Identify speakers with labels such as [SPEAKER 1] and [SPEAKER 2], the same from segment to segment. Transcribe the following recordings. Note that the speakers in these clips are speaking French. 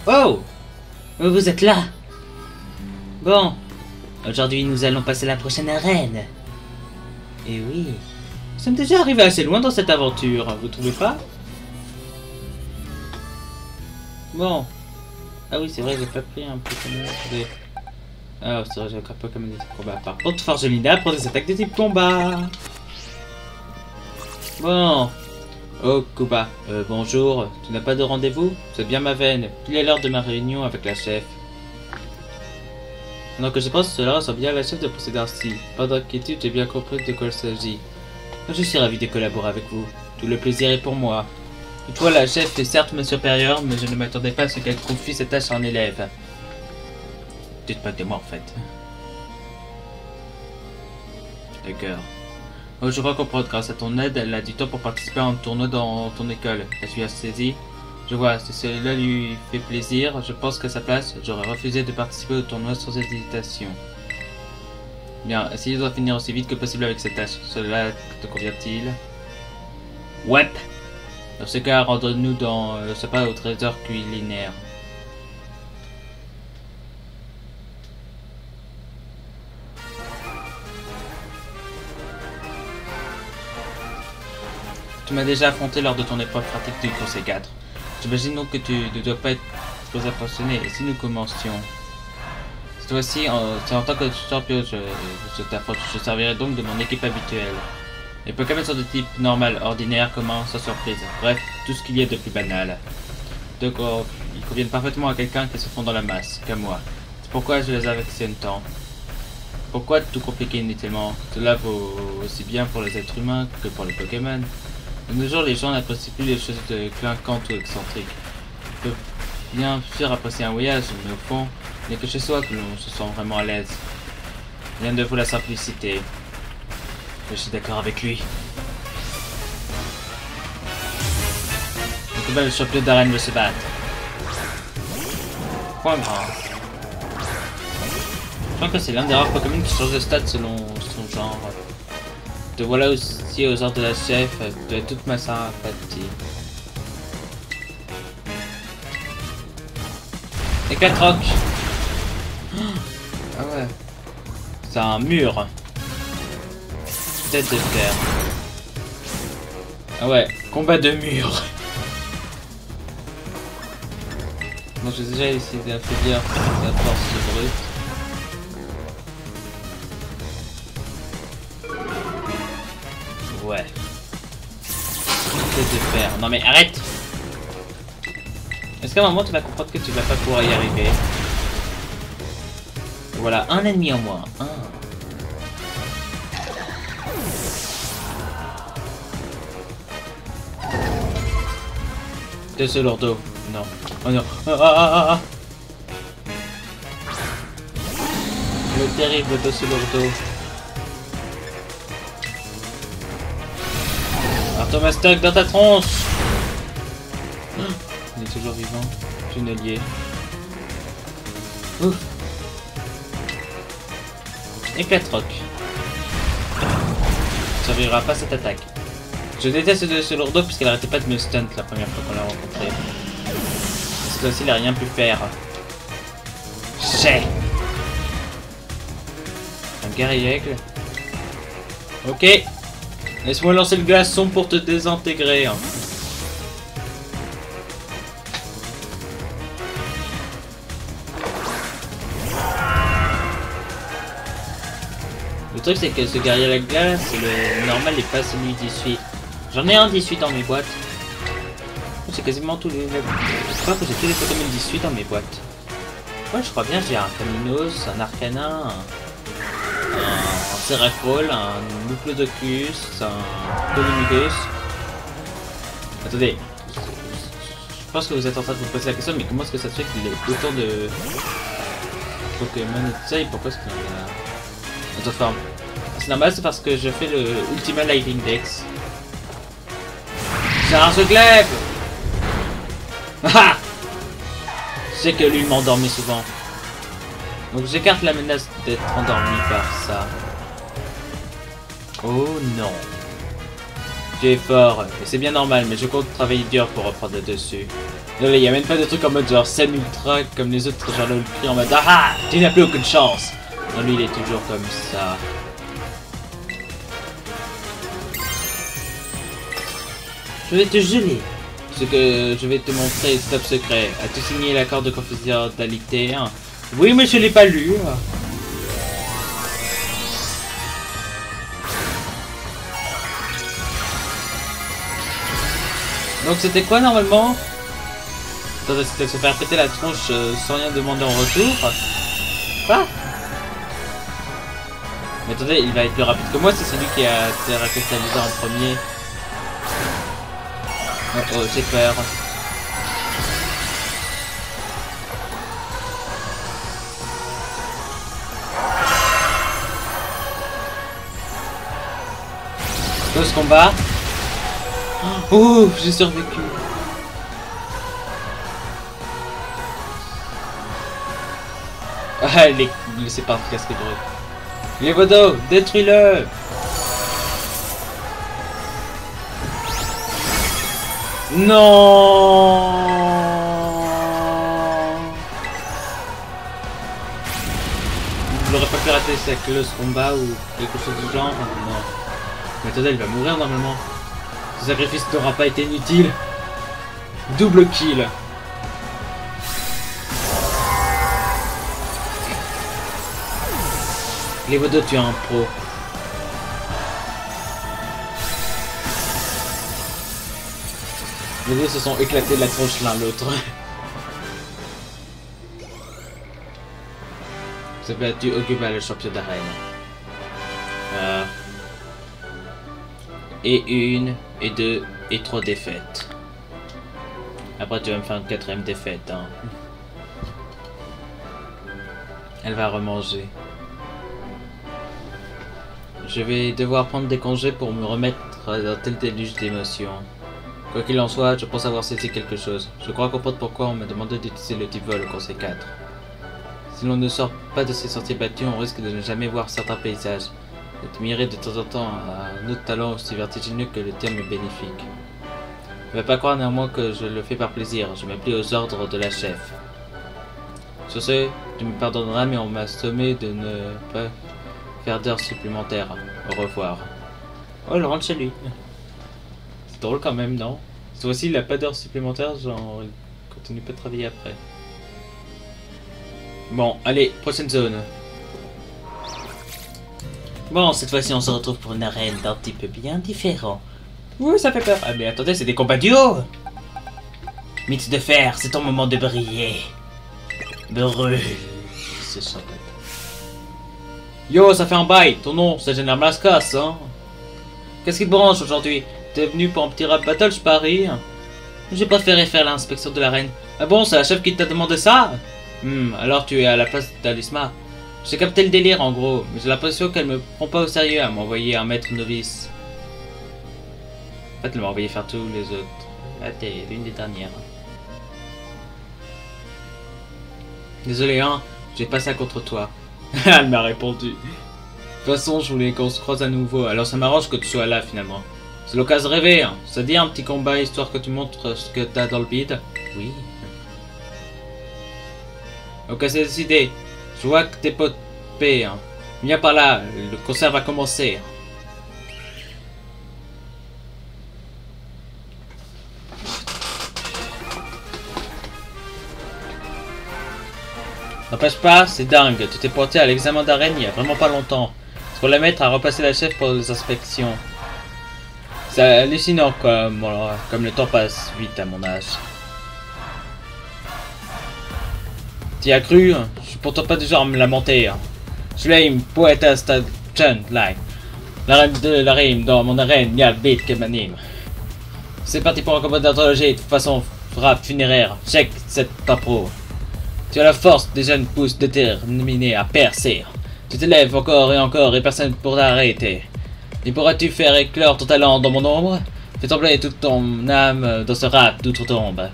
[SPEAKER 1] Oh! Vous êtes là! Bon, aujourd'hui nous allons passer la prochaine arène. Et oui, nous sommes déjà arrivés assez loin dans cette aventure, vous trouvez pas? Bon. Ah oui, c'est vrai, j'ai pas pris un Pokémon de... Ah, c'est vrai, j'ai un Pokémon de type combat. Par contre, Forgelina pour des attaques de type combat. Bon. Oh, Kuba, bonjour. Tu n'as pas de rendez-vous? C'est bien ma veine. Il est l'heure de ma réunion avec la chef. Pendant que je pense, cela ressemble bien à la chef de procéder ainsi. Pas d'inquiétude, j'ai bien compris de quoi il s'agit. Je suis ravi de collaborer avec vous. Tout le plaisir est pour moi. Toutefois, la chef est certes ma supérieure, mais je ne m'attendais pas à ce qu'elle confie cette tâche à un élève. Dites pas de moi, en fait. D'accord. Oh, je crois comprendre. Grâce à ton aide, elle a du temps pour participer à un tournoi dans ton école. Est-ce que tu as saisi? Je vois, si cela lui fait plaisir, je pense qu'à sa place, j'aurais refusé de participer au tournoi sans hésitation. Bien, essayez de finir aussi vite que possible avec cette tâche. Cela te convient-il? Ouais. Dans ce cas, rendons-nous dans le spa au trésor culinaire. Tu m'as déjà affronté lors de ton épreuve pratique du Conseil 4. J'imagine donc que tu ne dois pas être trop impressionné. Et si nous commencions? Cette fois-ci, c'est en tant que champion, je t'affronte. Je servirai donc de mon équipe habituelle. Les Pokémon sont de type normal, ordinaire, commun, sans surprise. Bref, tout ce qu'il y a de plus banal. Donc, ils conviennent parfaitement à quelqu'un qui se fond dans la masse, comme moi. C'est pourquoi je les affectionne tant. Pourquoi tout compliquer inutilement? Cela vaut aussi bien pour les êtres humains que pour les Pokémon. De nos jours, les gens n'apprécient plus les choses clinquantes ou excentriques. Ils peuvent bien faire apprécier un voyage, mais au fond, il n'y a que chez soi que l'on se sent vraiment à l'aise. Rien de vous la simplicité. Je suis d'accord avec lui. Donc, le champion d'arène veut se battre. Point grand. Je crois que c'est l'un des rares Pokémon qui change de stade selon son genre. Te voilà aussi aux ordres de la chef, tu as toute ma sympathie. Et 4 rocs. Ah ouais. C'est un mur. Tête de fer. Ah ouais, combat de mur. Bon, j'ai déjà essayé d'affaiblir la force brute. Ouais. Tête de fer. Non mais arrête! Est-ce qu'à un moment tu vas comprendre que tu vas pas pouvoir y arriver? Voilà, un ennemi en moins. De ce lourdeau. Non. Oh non. Ah. Le terrible de ce lourdeau. Artomastoc dans ta tronche. Il est toujours vivant. Tunnelier. Ouf. Éclate-roc. Ça survivra pas cette attaque. Je déteste ce lourdeau puisqu'elle arrêtait pas de me stunt la première fois qu'on l'a rencontré. Cette fois-ci, il a rien pu faire. J'ai un guerrier aigle. Ok. Laisse-moi lancer le glaçon pour te désintégrer. Le truc c'est que ce guerrier à la glace, le normal n'est pas celui d'18. J'en ai un 18 dans mes boîtes. C'est quasiment tous les... Je crois que j'ai tous les Pokémon 18 dans mes boîtes. Ouais, je crois bien, j'ai un Caminos, un Arcanin, un Seraphol, un Diplodocus, un Polymugus. Attendez. Je pense que vous êtes en train de vous poser la question, mais comment est-ce que ça se fait qu'il y ait autant de Pokémon et tout ça, et pourquoi est-ce qu'il y en a d'autres formes? C'est normal, c'est parce que je fais le Ultima Lightning Dex. C'est un glaive. Ah! Je sais que lui m'endormit souvent. Donc j'écarte la menace d'être endormi par ça. Oh non. Tu es fort, et c'est bien normal, mais je compte travailler dur pour reprendre le dessus. Il n'y a même pas de trucs en mode genre scène ultra comme les autres, genre le cri en mode ah, tu n'as plus aucune chance. Non, lui il est toujours comme ça. Je vais te geler. Ce que je vais te montrer est top secret. As-tu signé l'accord de confidentialité? Oui, mais je l'ai pas lu. Donc c'était quoi normalement? Attendez, c'était se faire péter la tronche sans rien demander en retour. Quoi? Mais attendez, il va être plus rapide que moi, c'est celui qui a terracostalisé en premier. Oh oh, j'ai peur. Ce combat. Ouh, j'ai survécu. Ah, laissez pas casquer de rue. Les Vodo, détruis-le. Non. Je l'aurais pas pu rater avec le combat ou quelque chose du genre. Non. Mais attendez, il va mourir normalement. Ce sacrifice n'aura pas été inutile. Double kill. Les Vodo, tu es un pro. Les deux se sont éclatés de la tronche l'un l'autre. Vous avez battu Oguba, le champion d'arène. Et une, et deux, et trois défaites. Après tu vas me faire une quatrième défaite. Hein. Elle va remanger. Je vais devoir prendre des congés pour me remettre dans tel déluge d'émotions. Quoi qu'il en soit, je pense avoir saisi quelque chose. Je crois comprendre pourquoi on m'a demandé d'utiliser le type vol au conseil 4. Si l'on ne sort pas de ces sentiers battus, on risque de ne jamais voir certains paysages. Admirer de temps en temps un autre talent aussi vertigineux que le terme est bénéfique. Ne va pas croire néanmoins que je le fais par plaisir, je me plie aux ordres de la chef. Sur ce, tu me pardonneras, mais on m'a sommé de ne pas faire d'heures supplémentaires. Au revoir. Oh, il rentre chez lui. C'est drôle quand même, non? Cette fois-ci, il n'a pas d'heures supplémentaires, genre, il continue pas de travailler après. Bon, allez, prochaine zone. Bon, cette fois-ci, on se retrouve pour une arène d'un type bien différent. Oui, ça fait peur. Ah, mais attendez, c'est des combats duo. Mythe de fer, c'est ton moment de briller. Brûle. C'est ça. Yo, ça fait un bail. Ton nom, c'est Général Mascas, hein? Qu'est-ce qui te branche aujourd'hui? T'es venu pour un petit rap battle, je parie? J'ai préféré faire l'inspection de l'arène. Ah bon, c'est la chef qui t'a demandé ça? Alors tu es à la place d'Alisma. J'ai capté le délire en gros, mais j'ai l'impression qu'elle me prend pas au sérieux à m'envoyer un maître novice. En fait, elle m'a envoyé faire tous les autres. Ah, t'es l'une des dernières. Désolé, hein, j'ai pas ça contre toi. Elle m'a répondu. De toute façon, je voulais qu'on se croise à nouveau, alors ça m'arrange que tu sois là finalement. C'est l'occasion de rêver, hein. Ça dit un petit combat histoire que tu montres ce que t'as dans le bide? Oui. Ok, c'est décidé. Je vois que t'es popé, hein. Viens par là, le concert va commencer. N'empêche pas, c'est dingue. Tu t'es pointé à l'examen d'arène il y a vraiment pas longtemps. C'est pour la mettre à repasser la chef pour les inspections. C'est hallucinant comme le temps passe vite à mon âge. T'y as cru? Je suis pourtant pas du genre à me lamenter. Shleim, poeta Chen, Lai. La reine de la rime, dans mon arène, y'a le beat qui m'anime. C'est parti pour un combat d'anthologie, de façon frappe funéraire. Check cette impro. Tu as la force des jeunes pousses déterminés à percer. Tu t'élèves encore et personne ne pourra t'arrêter. Et pourras-tu faire éclore ton talent dans mon ombre? Fais trembler toute ton âme dans ce rap d'outre-tombe.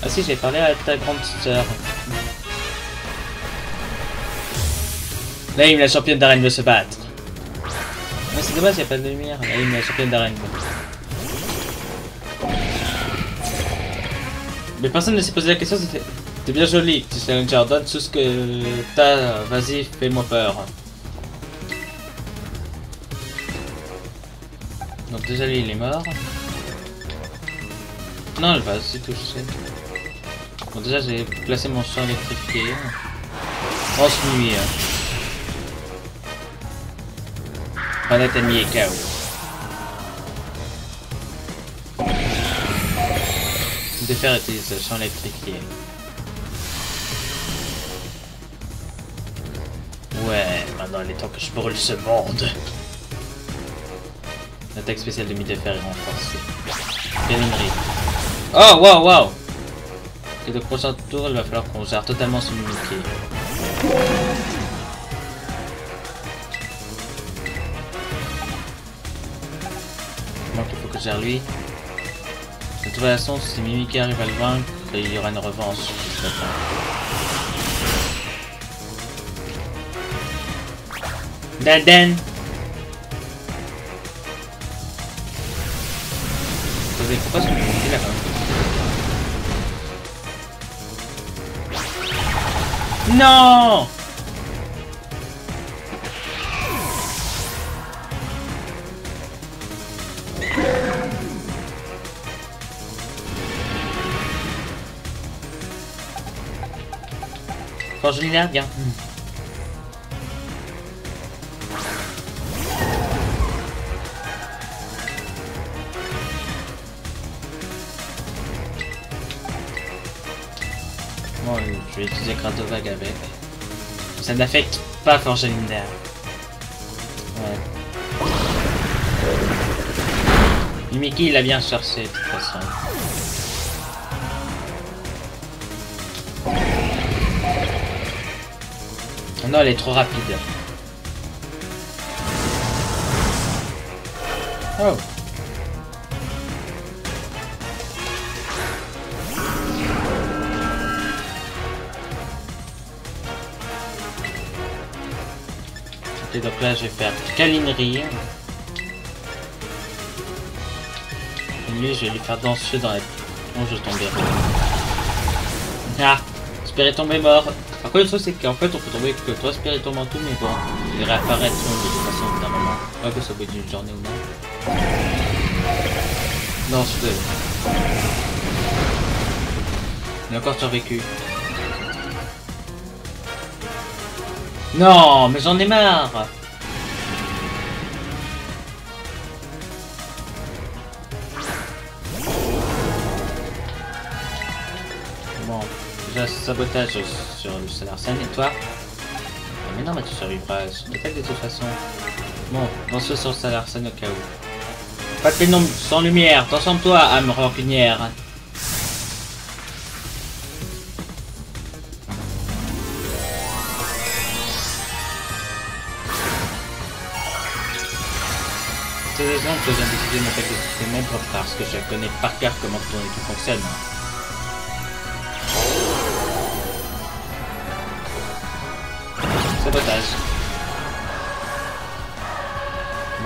[SPEAKER 1] Ah si, j'ai parlé à ta grande sœur. Naïm, la championne d'arène veut se battre. Ah, c'est dommage, il n'y a pas de lumière. Il y a une championne d'arène. Mais personne ne s'est posé la question, c'était bien joli, petit challenger. Donne tout ce que t'as, vas-y, fais-moi peur. Donc déjà lui il est mort. Non, elle va aussi toucher. Bon déjà j'ai placé mon champ électrifié. On se nuit. Planète ennemie est KO. De faire utiliser le champ électrifié. Ouais, maintenant il est temps que je brûle ce monde. L'attaque spéciale de Middefer est renforcée. Périmnerie. Oh, waouh, waouh! Et le prochain tour, il va falloir qu'on gère totalement ce mimiqué. Donc il faut que je gère lui. De toute façon, si Mimiké arrive à le vaincre, il y aura une revanche. Daden! Pourquoi est-ce que je là quand même? Non! Quand je l'ai là, bien. Bon, je vais utiliser Kratovag avec. Ça n'affecte pas Forge Linder. Ouais. Mimiki, il a bien cherché de toute façon. Non, elle est trop rapide. Oh. Ok, donc là je vais faire câlinerie. Et lui je vais lui faire danser dans la... Oh, je tomberai. Ah, Spiritomb est mort. Par contre, le truc c'est qu'en fait on peut tomber que 3 Spiritomb en tout, mais bon, ils réapparaîtront de toute façon d'un moment. Ouais, que ça peut être une journée ou non. Non, je peux. Il a encore survécu. Non, mais j'en ai marre. Bon, déjà sabotage sur le Salarsen et toi. Mais non, mais tu survivras sur l'attaque de toute façon. Bon, lance-le sur le Salarsen au cas où. Pas de pénombre, sans lumière, transforme-toi, âme rancunière. C'est raison que j'ai décidé mon attaque de système parce que je connais par cœur comment ton équipe fonctionne. Sabotage.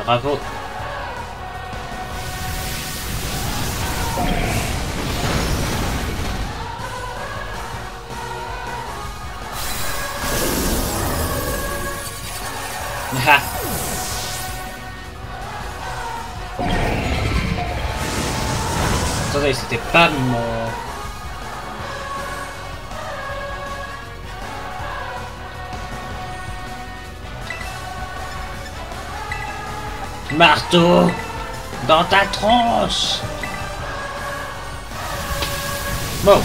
[SPEAKER 1] Bravo. Ah. Attendez, c'était pas mon... Marteau dans ta tronche. Bon.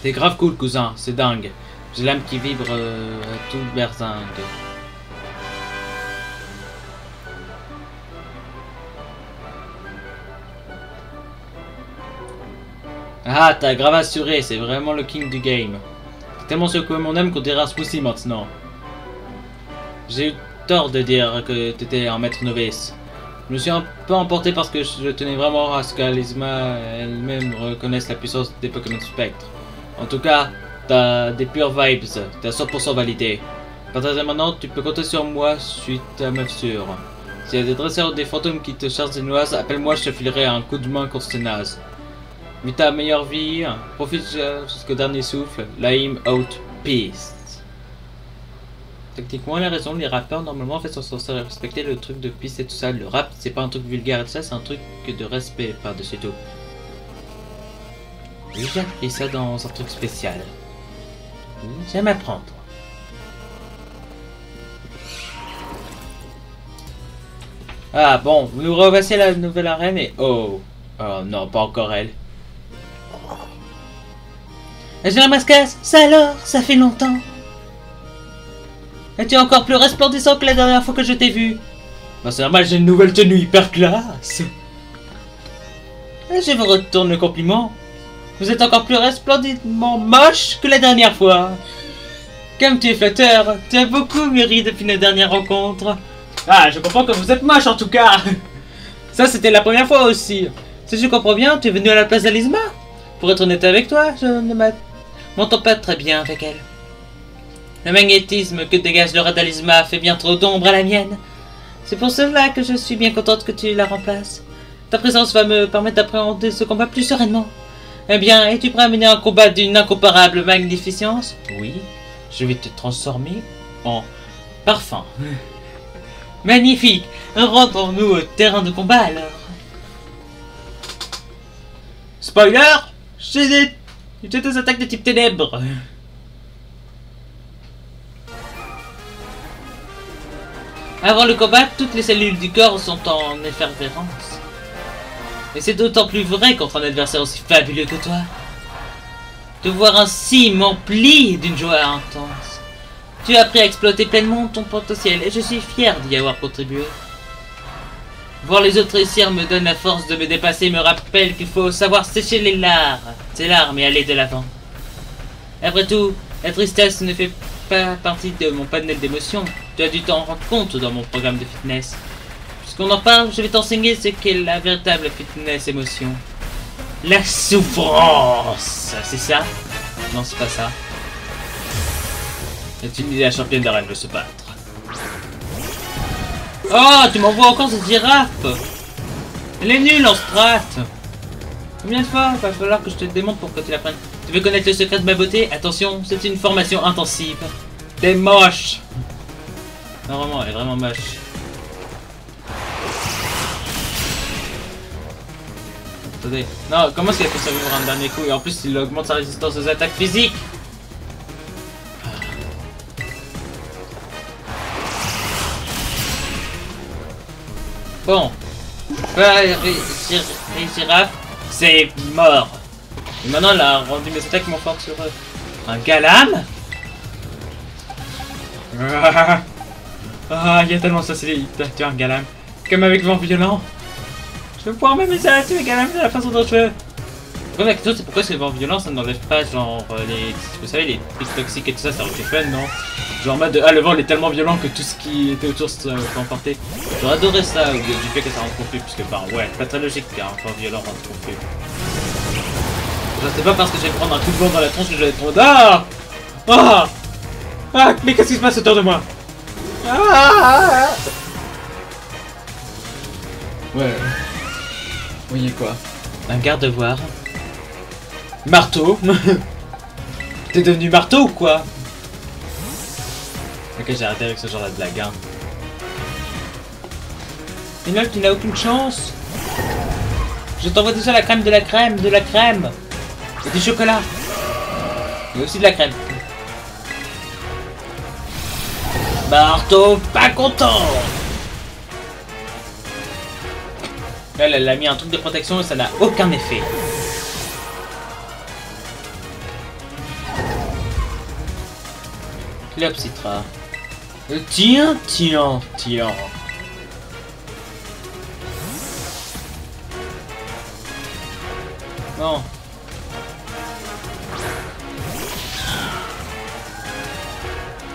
[SPEAKER 1] T'es grave cool, cousin, c'est dingue. J'ai l'âme qui vibre à tout berzingue. Ah, t'as grave assuré, c'est vraiment le king du game. T'as tellement secoué mon âme qu'on dirait un smoothie maintenant. J'ai tort de dire que tu étais un maître novice. Je me suis un peu emporté parce que je tenais vraiment à ce qu'Alizma elle-même reconnaisse la puissance des Pokémon Spectre. En tout cas, t'as des pures vibes, t'es à 100% validé. À partir de maintenant, tu peux compter sur moi, je suis ta meuf sûre. S'il y a des dresseurs ou des fantômes qui te cherchent des noises, appelle-moi, je te filerai un coup de main contre ces nazes. Vis ta meilleure vie, profite jusqu'au dernier souffle, l'aim out, peace. Techniquement, elle a raison, les rappeurs normalement en fait sont censés respecter le truc de peace et tout ça. Le rap, c'est pas un truc vulgaire et tout ça, c'est un truc de respect par-dessus tout. Oui, j'ai appris ça dans un truc spécial. Oui, j'aime apprendre. Ah bon, nous revoici à la nouvelle arène et oh. Oh non, pas encore elle. J'ai un mascasse, ça alors, ça fait longtemps. Es-tu encore plus resplendissant que la dernière fois que je t'ai vu? Bah c'est normal, j'ai une nouvelle tenue hyper classe. Et je vous retourne le compliment. Vous êtes encore plus resplendidement moche que la dernière fois. Comme tu es flatteur, tu as beaucoup mûri depuis nos dernières rencontres. Ah, je comprends que vous êtes moche en tout cas. Ça c'était la première fois aussi. Si je comprends bien, tu es venu à la place d'Alizma. Pour être honnête avec toi, je ne m'entends pas très bien avec elle. Le magnétisme que dégage l'aura d'Alizma fait bien trop d'ombre à la mienne. C'est pour cela que je suis bien contente que tu la remplaces. Ta présence va me permettre d'appréhender ce combat plus sereinement. Eh bien, es-tu prêt à mener un combat d'une incomparable magnificence? Oui, je vais te transformer en parfum. Magnifique! Rendons-nous au terrain de combat alors. Spoiler! J'ai des attaques de type ténèbres. Avant le combat, toutes les cellules du corps sont en effervescence. Et c'est d'autant plus vrai contre un adversaire aussi fabuleux que toi. Te voir ainsi m'emplit d'une joie intense. Tu as appris à exploiter pleinement ton potentiel et je suis fier d'y avoir contribué. Voir les autres réussir me donne la force de me dépasser et me rappelle qu'il faut savoir sécher les larmes et aller de l'avant. Après tout, la tristesse ne fait pas partie de mon panel d'émotions. Tu as dû t'en rendre compte dans mon programme de fitness. Puisqu'on en parle, je vais t'enseigner ce qu'est la véritable fitness émotion. La souffrance! C'est ça? Non, c'est pas ça. Et tu me dis la championne d'arène veut se battre. Oh, tu m'envoies encore cette girafe! Elle est nulle en strat! Combien de fois va falloir que je te démontre pour que tu l'apprennes? Tu veux connaître le secret de ma beauté? Attention, c'est une formation intensive. T'es moche! Non, vraiment, elle est vraiment moche. Attendez. Non, comment est-ce qu'il a fait survivre un dernier coup? Et en plus, il augmente sa résistance aux attaques physiques. Bon. Les girafes, c'est mort. Et maintenant, elle a rendu mes attaques moins fortes sur eux. Un Galam? Ah, il y a tellement de facilité. Tu as un Galam. Comme avec vent violent. Je vais pouvoir même essayer à tuer Galam de la façon dont je veux. La question, c'est pourquoi ce vent violent, ça n'enlève pas genre les. Vous savez, les trucs toxiques et tout ça, ça aurait été fun, non? Genre en mode, ah, le vent il est tellement violent que tout ce qui était autour se peut emporter. J'aurais adoré ça, du fait que ça rend confus, puisque, bah ouais, pas très logique qu'un vent violent rende confus. C'est pas parce que je vais prendre un coup de vent dans la tronche que je vais être trop. Ah! Ah! Ah! Mais qu'est-ce qui se passe autour de moi? Ah! Ouais. Vous voyez quoi? Un garde-voir. Marteau. T'es devenu marteau ou quoi? Ok, j'ai arrêté avec ce genre de blague, hein. Et là, tu n'as aucune chance. Je t'envoie déjà la crème de la crème de la crème. Et du chocolat. Et aussi de la crème. Marteau, pas content. Elle a mis un truc de protection et ça n'a aucun effet. Cléopsitra. Tiens. Non.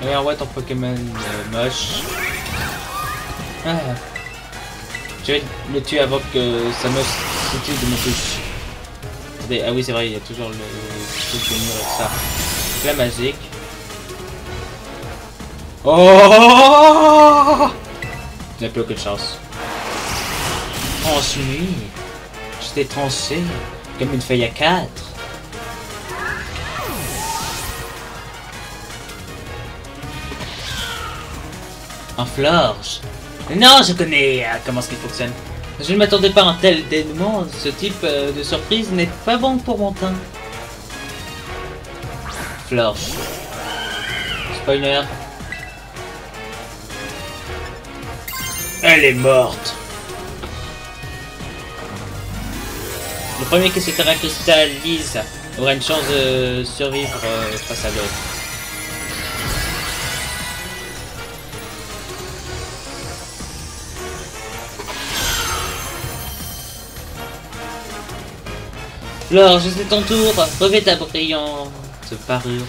[SPEAKER 1] Regarde, ouais, ton Pokémon moche. Ah. Je vais le tuer avant que ça me s'utilise de mon touche. Ah oui, c'est vrai, il y a toujours le truc de mur et ça. La magique. Oh! Je n'ai plus aucune chance. Tranche-nuit. Je t'ai tranché comme une feuille à 4. En florge. Non, je connais comment ce qui fonctionne. Je ne m'attendais pas à un tel dénouement. Ce type de surprise n'est pas bon pour mon teint. Florge. Spoiler. Elle est morte. Le premier qui se caractérise aura une chance de survivre face à l'autre. Flore, c'est ton tour. Revêt ta brillante parure.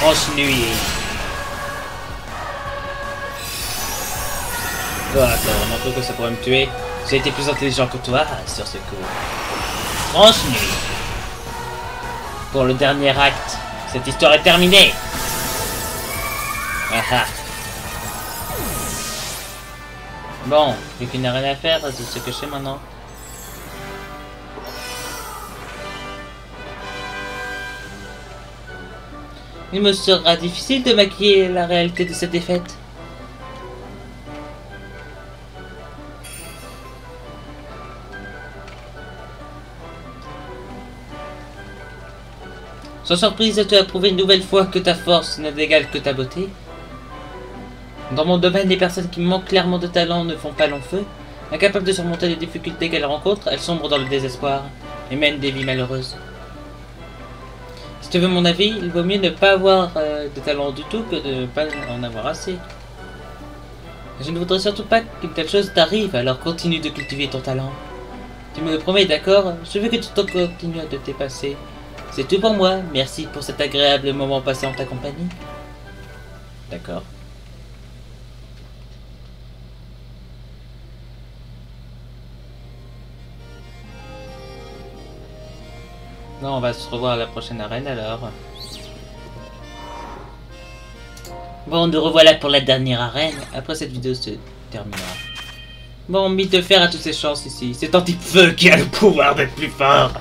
[SPEAKER 1] Tranche-nuit. Oh, t'as vraiment cru que ça pourrait me tuer? J'ai été plus intelligent que toi sur ce coup. Tranche-nuit. Pour le dernier acte, cette histoire est terminée. Ah ah. Bon, vu qu'il n'y a rien à faire, c'est ce que je sais maintenant. Il me sera difficile de maquiller la réalité de cette défaite. Sans surprise, tu as prouvé une nouvelle fois que ta force n'est égale que ta beauté. Dans mon domaine, les personnes qui manquent clairement de talent ne font pas long feu. Incapables de surmonter les difficultés qu'elles rencontrent, elles sombrent dans le désespoir et mènent des vies malheureuses. Si tu veux mon avis, il vaut mieux ne pas avoir de talent du tout que de ne pas en avoir assez. Je ne voudrais surtout pas qu'une telle chose t'arrive, alors continue de cultiver ton talent. Tu me le promets, d'accord? Je veux que tu continues à te dépasser. C'est tout pour moi, merci pour cet agréable moment passé en ta compagnie. D'accord. Non, on va se revoir à la prochaine arène alors. Bon, nous revoilà pour la dernière arène. Après cette vidéo se terminera. Bon, mis de fer à toutes ces chances ici. C'est un type feu qui a le pouvoir d'être plus fort.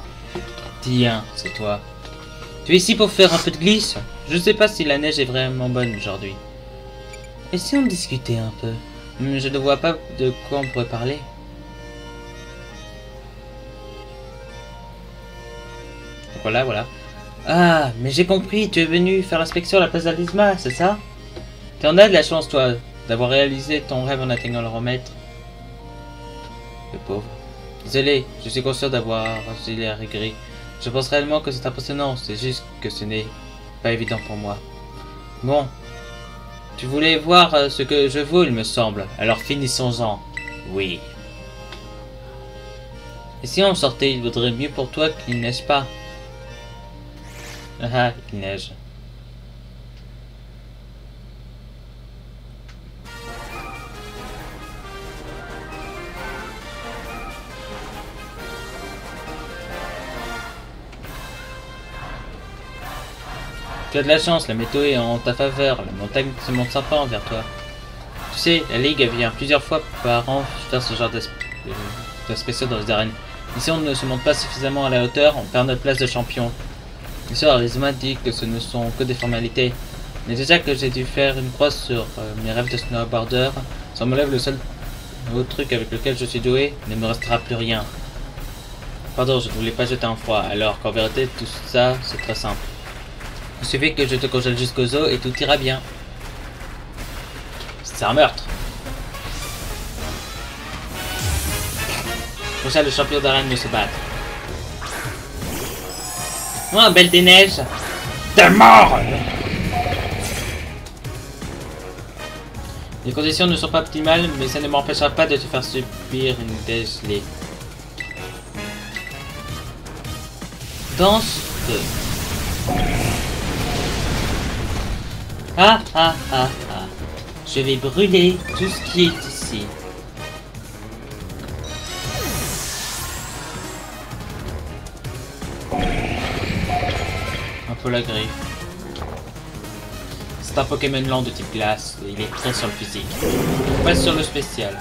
[SPEAKER 1] Tiens, c'est toi. Tu es ici pour faire un peu de glisse? Je sais pas si la neige est vraiment bonne aujourd'hui. Et si on discutait un peu? Je ne vois pas de quoi on pourrait parler. Voilà, voilà. Ah, mais j'ai compris, tu es venu faire l'inspection à la place d'Alisma, c'est ça? Tu en as de la chance, toi, d'avoir réalisé ton rêve en atteignant le remède. Le pauvre. Désolé, je suis conscient d'avoir l'air aigri. Je pense réellement que c'est impressionnant, c'est juste que ce n'est pas évident pour moi. Bon. Tu voulais voir ce que je vaux, il me semble. Alors finissons-en. Oui. Et si on sortait, il vaudrait mieux pour toi qu'il neige pas. Ah, il neige. Tu as de la chance, la météo est en ta faveur, la montagne se montre sympa envers toi. Tu sais, la Ligue vient plusieurs fois par an faire ce genre d'inspection dans les arènes. Et si on ne se monte pas suffisamment à la hauteur, on perd notre place de champion. Bien sûr, les humains disent que ce ne sont que des formalités. Mais déjà que j'ai dû faire une croix sur mes rêves de snowboarder, ça m'enlève le seul autre truc avec lequel je suis doué, il ne me restera plus rien. Pardon, je ne voulais pas jeter un froid, alors qu'en vérité, tout ça, c'est très simple. Il suffit que je te congèle jusqu'aux os et tout ira bien. C'est un meurtre. Pour ça, le champion d'arène de se battre. Oh, belle des neiges. T'es mort! Les conditions ne sont pas optimales, mais ça ne m'empêchera pas de te faire subir une dégelée. Danse feu. Ah ah ah ah. Je vais brûler tout ce qui est ici. Un peu la griffe. C'est un Pokémon lent de type glace, et il est très sur le physique. Pas sur le spécial.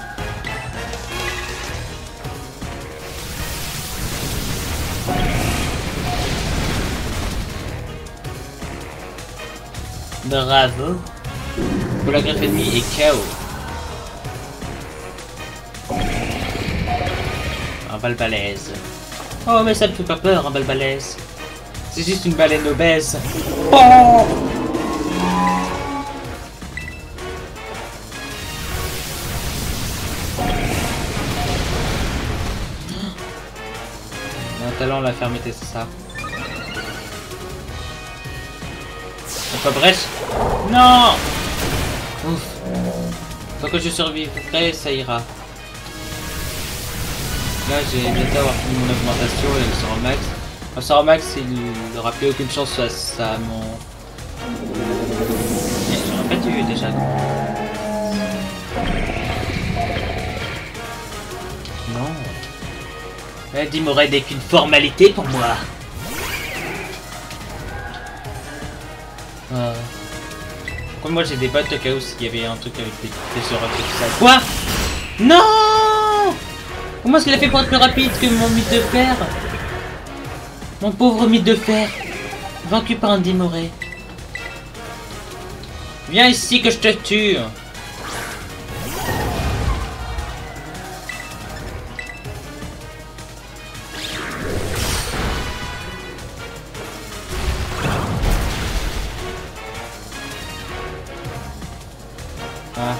[SPEAKER 1] Bravo. Pour la griffe ennemie est KO. Un balbalaise. Oh mais ça me fait pas peur un balbalaise. C'est juste une baleine obèse. Oh! Un talent la fermeté, c'est ça. Enfin bref. Non! Ouf. Tant que je survivrai, ça ira. Là, j'ai bientôt avoir fini mon augmentation et le sort max. Le sort max, il n'aura plus aucune chance face à mon... J'aurais pas dû déjà. Non. La Dimoré n'est qu'une formalité pour moi. Comme moi j'ai des bottes au cas où s'il y avait un truc avec des trésors et tout ça. Quoi? Non! Comment est-ce qu'il a fait pour être plus rapide que mon mythe de fer? Mon pauvre mythe de fer. Vaincu par un Dimoré. Viens ici que je te tue. Ah.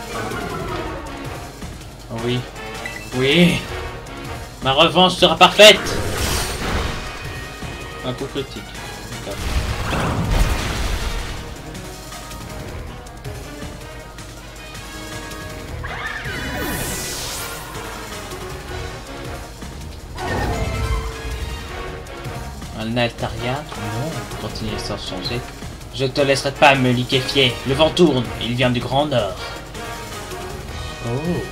[SPEAKER 1] Oui. Oui. Ma revanche sera parfaite. Un coup critique. D'accord. Un Altaria? Non. Continuez sans changer. Je te laisserai pas me liquéfier. Le vent tourne. Il vient du Grand Nord. Oh.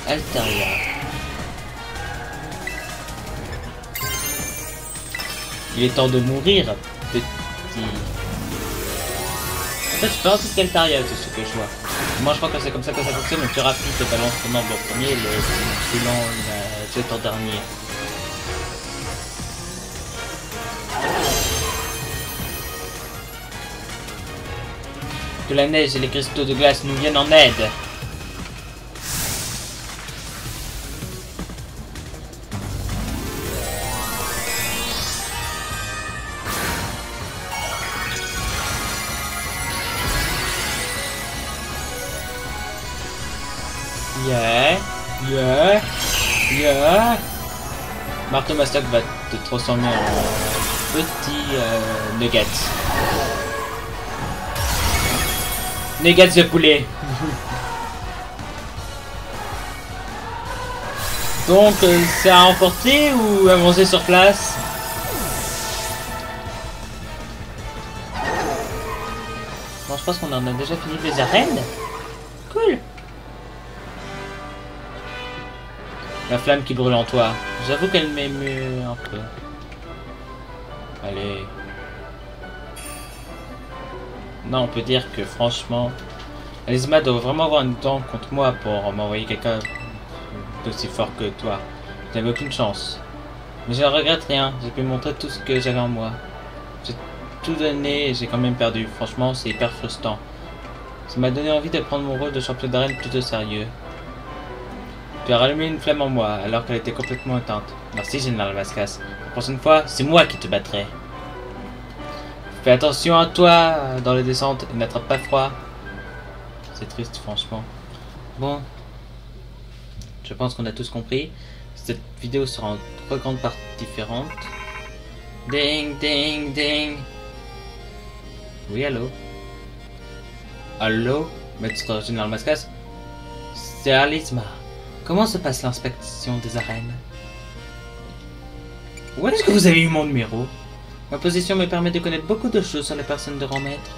[SPEAKER 1] Altaria. Il est temps de mourir, petit. En fait, je peux ensuite Altaria, c'est ce que je vois. Moi, je crois que c'est comme ça que ça fonctionne. Le plus rapide te balance ton nombre en premier, le plus lent, c'est en dernier. Que la neige et les cristaux de glace nous viennent en aide. Yeah. Marteau Mastoc va te transformer en petit nugget. Nuggets de poulet. Donc, c'est à emporter ou à manger sur place? Bon, je pense qu'on en a déjà fini les arènes. Cool. La flamme qui brûle en toi. J'avoue qu'elle m'émeut un peu. Allez. Non, on peut dire que franchement, Alizma doit vraiment avoir une dent contre moi pour m'envoyer quelqu'un d'aussi fort que toi. J'avais aucune chance. Mais je ne regrette rien, j'ai pu montrer tout ce que j'avais en moi. J'ai tout donné et j'ai quand même perdu. Franchement, c'est hyper frustrant. Ça m'a donné envie de prendre mon rôle de champion d'arène plus au sérieux. Tu as rallumé une flamme en moi alors qu'elle était complètement éteinte. Merci, Général Vasquez. La prochaine fois, c'est moi qui te battrai. Fais attention à toi dans les descentes et n'attrape pas froid. C'est triste, franchement. Bon. Je pense qu'on a tous compris. Cette vidéo sera en 3 grandes parties différentes. Ding, ding, ding. Oui, allô? Allô? Maître Général Mascas. C'est Alisma. Comment se passe l'inspection des arènes? Où est-ce que vous avez eu mon numéro? Ma position me permet de connaître beaucoup de choses sur les personnes de rang maître.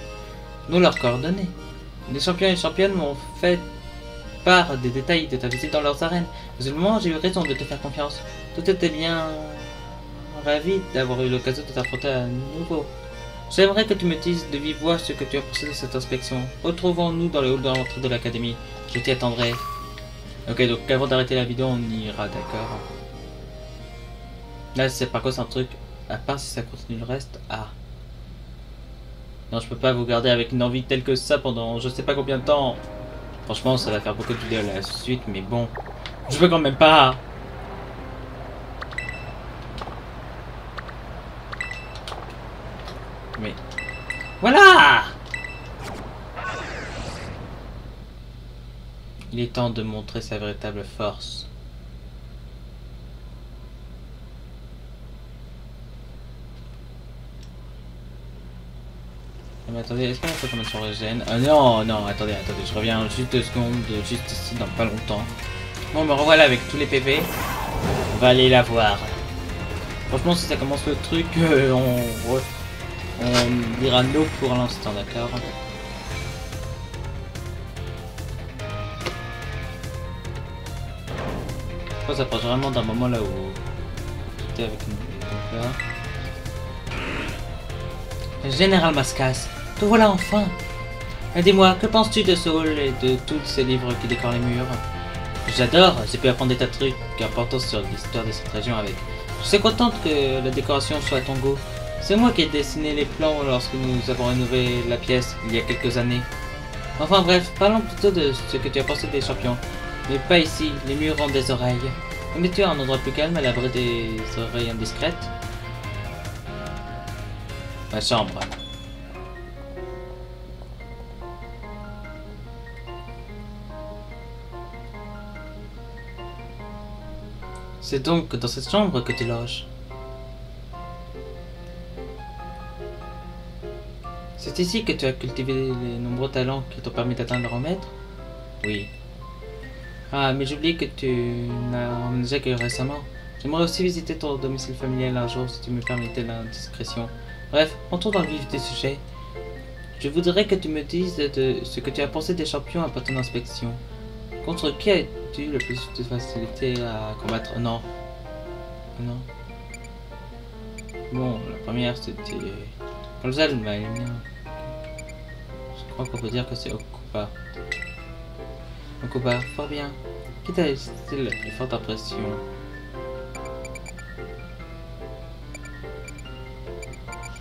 [SPEAKER 1] Nous leurs coordonnées. Les champions et championnes m'ont fait part des détails de ta visite dans leurs arènes. Visiblement, j'ai eu raison de te faire confiance. Tout était bien... ravi d'avoir eu l'occasion de t'affronter à nouveau. J'aimerais que tu me dises de vive voix ce que tu as pensé de cette inspection. Retrouvons-nous dans le hall de l'entrée de l'académie. Je t'y attendrai. Ok, donc avant d'arrêter la vidéo, on ira, d'accord. Là, c'est par contre un truc, à part si ça continue le reste. Ah. Non, je peux pas vous garder avec une envie telle que ça pendant je sais pas combien de temps. Franchement, ça va faire beaucoup de vidéos à la suite, mais bon. Je veux quand même pas. Mais... voilà! Il est temps de montrer sa véritable force. Mais attendez, est-ce qu'on peut commencer sur régène? Non, non, attendez, je reviens juste 2 secondes, juste ici, dans pas longtemps. Bon, me revoilà avec tous les PV. On va aller la voir. Franchement, si ça commence le truc, on ira no pour l'instant, d'accord? Je pense que ça passe vraiment d'un moment là où j'étais avec nous. Là. Général Mascas, te voilà enfin. Dis-moi, que penses-tu de ce hall et de tous ces livres qui décorent les murs? J'adore, j'ai pu apprendre des tas de trucs importants sur l'histoire de cette région avec. Je suis contente que la décoration soit à ton goût. C'est moi qui ai dessiné les plans lorsque nous avons rénové la pièce il y a quelques années. Enfin bref, parlons plutôt de ce que tu as pensé des champions. Mais pas ici, les murs ont des oreilles. Mets-tu à un endroit plus calme à l'abri des oreilles indiscrètes? Ma chambre. C'est donc dans cette chambre que tu loges. C'est ici que tu as cultivé les nombreux talents qui t'ont permis d'atteindre le rang maître? Oui. Ah, mais j'oublie que tu n'as emménagé que récemment. J'aimerais aussi visiter ton domicile familial un jour si tu me permettais l'indiscrétion. Bref, entrons dans le vif du sujet. Je voudrais que tu me dises de ce que tu as pensé des champions après ton inspection. Contre qui as-tu le plus de facilité à combattre? Non. Non. Bon, la première c'était... Colzal, mais elle est bien. Je crois qu'on peut dire que c'est Okuba. Okuba, fort bien. Qui t'a laissé la plus forte impression?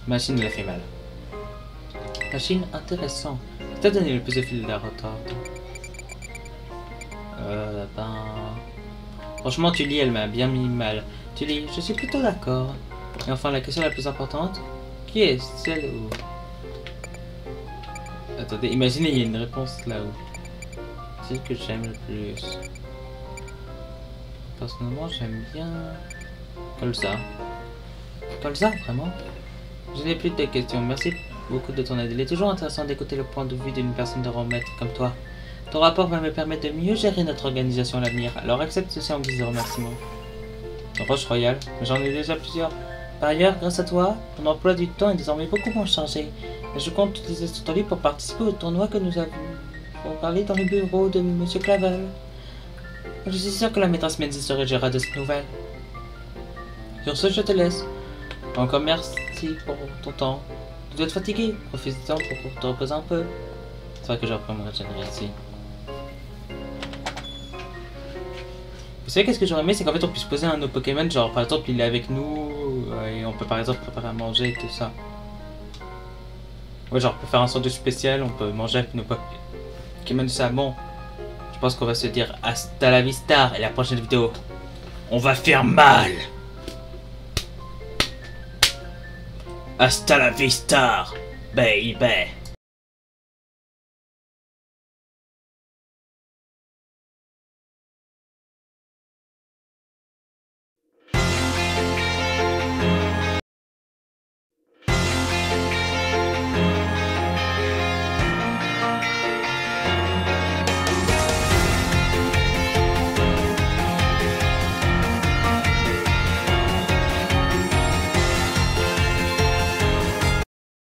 [SPEAKER 1] Machine l'a fait mal. Machine intéressant. Qui t'a donné le plus de fil de la retard? Franchement, tu lis, elle m'a bien mis mal. Tu lis, je suis plutôt d'accord. Et enfin, la question la plus importante. Qui est celle où... Attendez, imaginez, il y a une réponse là-haut. Celle que j'aime le plus. Personnellement, j'aime bien... Colza. Colza, vraiment? Je n'ai plus de questions. Merci beaucoup de ton aide. Il est toujours intéressant d'écouter le point de vue d'une personne de rang maître comme toi. Ton rapport va me permettre de mieux gérer notre organisation à l'avenir. Alors accepte ceci en guise de remerciement. Roche Royale, mais j'en ai déjà plusieurs. Par ailleurs, grâce à toi, mon emploi du temps est désormais beaucoup moins chargé. Et je compte utiliser ce temps libre pour participer au tournoi que nous avons parlé dans les bureaux de M. Clavel. Je suis sûr que la maîtresse Menzi se réjouira de cette nouvelle. Sur ce, je te laisse. Encore merci pour ton temps. Tu dois être fatigué. Profite-en pour te reposer un peu. C'est vrai que j'ai appris à me régénérer ici. Vous savez qu'est-ce que j'aurais aimé, c'est qu'en fait on puisse poser un de nos Pokémon, genre par exemple il est avec nous et on peut par exemple préparer à manger et tout ça. Ouais, genre on peut faire un sandwich spécial, on peut manger avec nos Pokémon, ça. Bon, je pense qu'on va se dire hasta la vista et la prochaine vidéo, on va faire mal. Hasta la vista, baby.